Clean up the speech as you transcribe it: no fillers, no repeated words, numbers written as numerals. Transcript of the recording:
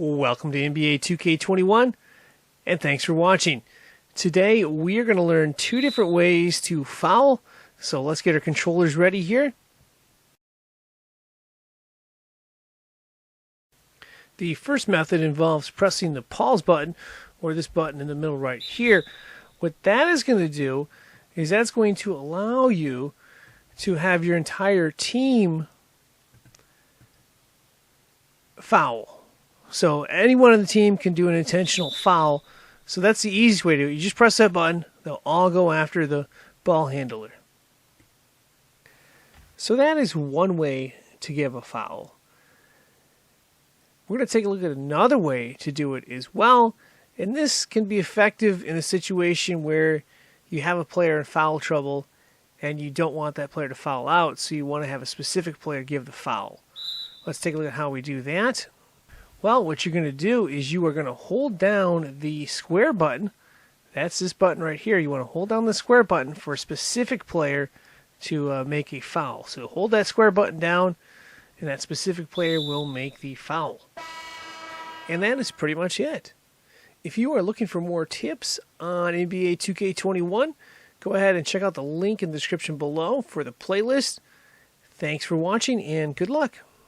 Welcome to NBA 2K21, and thanks for watching. Today, we are going to learn two different ways to foul, so let's get our controllers ready here. The first method involves pressing the pause button, or this button in the middle right here. What that is going to do is that's going to allow you to have your entire team foul. So anyone on the team can do an intentional foul. So that's the easiest way to do it. You just press that button. They'll all go after the ball handler. So that is one way to give a foul. We're going to take a look at another way to do it as well. And this can be effective in a situation where you have a player in foul trouble and you don't want that player to foul out. So you want to have a specific player give the foul. Let's take a look at how we do that. Well, what you're going to do is you are going to hold down the square button. That's this button right here. You want to hold down the square button for a specific player to make a foul. So hold that square button down, and that specific player will make the foul. And that is pretty much it. If you are looking for more tips on NBA 2K21, go ahead and check out the link in the description below for the playlist. Thanks for watching, and good luck.